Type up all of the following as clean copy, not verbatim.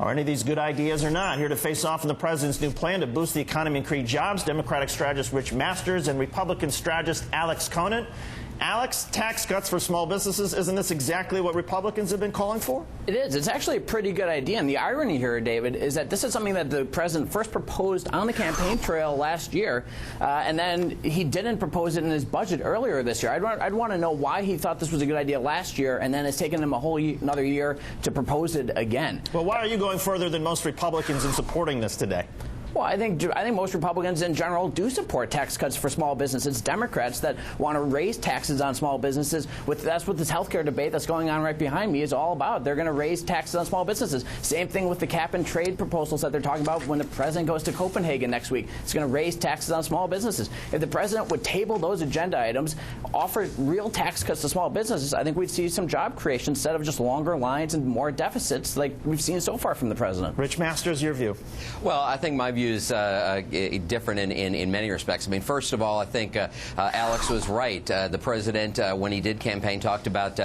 Are any of these good ideas or not? Here to face off on the president's new plan to boost the economy and create jobs, Democratic strategist Rich Masters and Republican strategist Alex Conant. Alex, tax cuts for small businesses, isn't this exactly what Republicans have been calling for? It is. It's actually a pretty good idea. And the irony here, David, is that this is something that the president first proposed on the campaign trail last year, and then he didn't propose it in his budget earlier this year. I'd want to know why he thought this was a good idea last year, and then it's taken him a whole another year to propose it again. Well, why are you going further than most Republicans in supporting this today? Well, I think most Republicans in general do support tax cuts for small businesses. Democrats that want to raise taxes on small businesses, that's what this health care debate that's going on right behind me is all about. They're going to raise taxes on small businesses. Same thing with the cap and trade proposals that they're talking about when the president goes to Copenhagen next week. It's going to raise taxes on small businesses. If the president would table those agenda items, offer real tax cuts to small businesses, I think we'd see some job creation instead of just longer lines and more deficits like we've seen so far from the president. Rich Masters, your view? Well, I think my view is different in many respects. I mean, first of all, I think Alex was right. The president, when he did campaign, talked about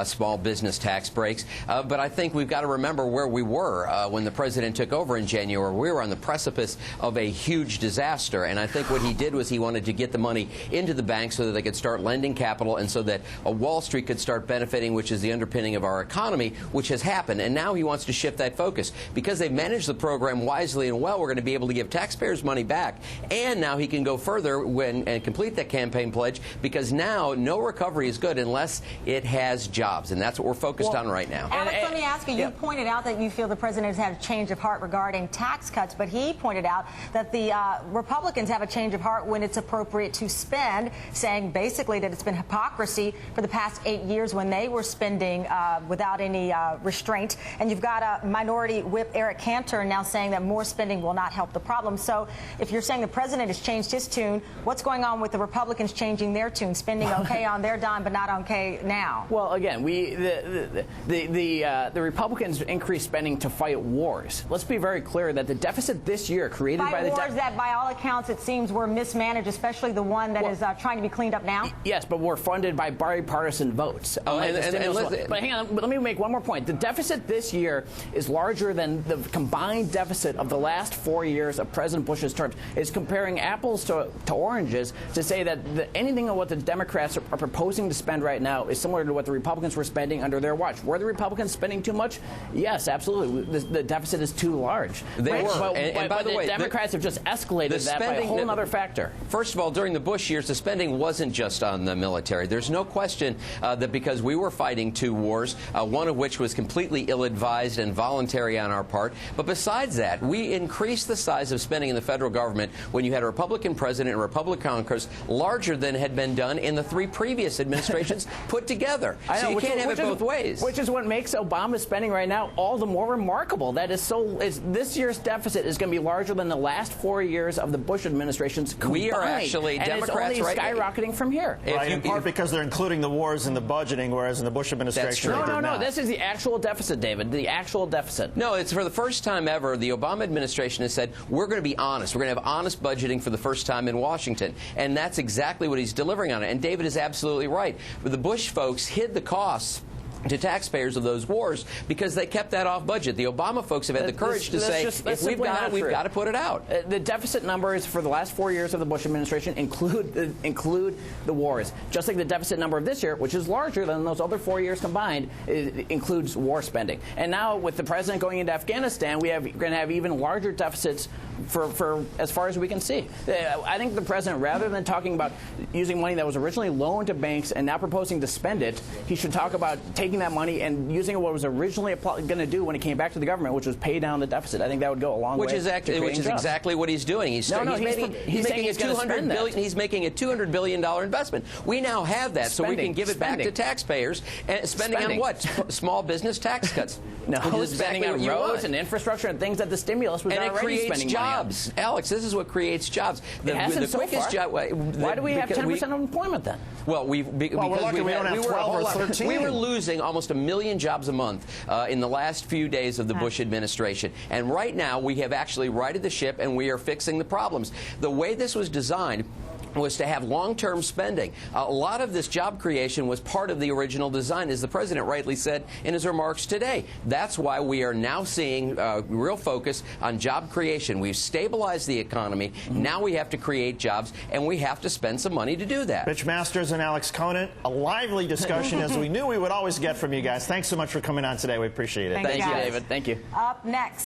small business tax breaks. But I think we've got to remember where we were when the president took over in January. We were on the precipice of a huge disaster. And I think what he did was he wanted to get the money into the banks so that they could start lending capital and so that Wall Street could start benefiting, which is the underpinning of our economy, which has happened. And now he wants to shift that focus. Because they've managed the program wisely and well, we're going to be able to give taxpayers money back. And now he can go further and complete that campaign pledge, because now no recovery is good unless it has jobs. And that's what we're focused on right now. Alex, let me ask you, you pointed out that you feel the president has had a change of heart regarding tax cuts, but he pointed out that the Republicans have a change of heart when it's appropriate to spend, saying basically that it's been hypocrisy for the past 8 years when they were spending without any restraint. And you've got a minority whip, Eric Cantor, now saying that more spending will not help the problem. So if you're saying the president has changed his tune, what's going on with the Republicans changing their tune, spending okay on their dime but not okay now? Well, again, the Republicans increased spending to fight wars. Let's be very clear that the deficit this year created by the wars that, by all accounts, it seems were mismanaged, especially the one that is trying to be cleaned up now. Yes, but we're funded by bipartisan votes. But hang on, let me make one more point. The deficit this year is larger than the combined deficit of the last 4 years of President Bush's terms. Is comparing apples to oranges to say that anything of what the Democrats are proposing to spend right now is similar to what the Republicans were spending under their watch. Were the Republicans spending too much? Yes, absolutely. The deficit is too large. They were. But by the way, Democrats have just escalated that by a whole other factor. First of all, during the Bush years, the spending wasn't just on the military. There's no question that because we were fighting 2 wars, one of which was completely ill-advised and voluntary on our part. But besides that, we increased the size of spending in the federal government when you had a Republican president and Republican Congress larger than had been done in the 3 previous administrations put together. So you can't have it both ways. Which is what makes Obama's spending right now all the more remarkable. That is this year's deficit is going to be larger than the last 4 years of the Bush administration's combined. We are actually, Democrats, and it's only skyrocketing from here. Right, in part because they're including the wars in the budgeting, whereas in the Bush administration they did not. This is the actual deficit, David. The actual deficit. No, it's for the first time ever, the Obama administration has said, we're going to be honest. We're going to have honest budgeting for the first time in Washington. And that's exactly what he's delivering on it. And David is absolutely right. But the Bush folks hid the costs to taxpayers of those wars because they kept that off budget. The Obama folks have had the courage to say, if we've got it, we've got to put it out. The deficit numbers for the last 4 years of the Bush administration include the wars. Just like the deficit number of this year, which is larger than those other 4 years combined, includes war spending. And now with the president going into Afghanistan, we're going to have even larger deficits for as far as we can see. I think the president, rather than talking about using money that was originally loaned to banks and now proposing to spend it, he should talk about taking that money and using what was originally going to do when he came back to the government, which was pay down the deficit. I think that would go a long way. Which is exactly what he's doing. He's making a $200 billion investment. We now have that, so we can give it back to taxpayers. And spending on what? Small business tax cuts. No, spending on roads and infrastructure and things that the stimulus was already spending jobs. Alex, this is what creates jobs. It hasn't so far. Why do we have 10% unemployment then? Well, because we were losing almost 1 million jobs a month in the last few days of the Bush administration. And right now, we have actually righted the ship, and we are fixing the problems. The way this was designed was to have long-term spending. A lot of this job creation was part of the original design, as the president rightly said in his remarks today. That's why we are now seeing real focus on job creation. We've stabilized the economy. Now we have to create jobs, and we have to spend some money to do that. Rich Masters and Alex Conant, a lively discussion as we knew we would always get from you guys. Thanks so much for coming on today. We appreciate it. Thank Thank you, you, guys. David. Thank you. Up next.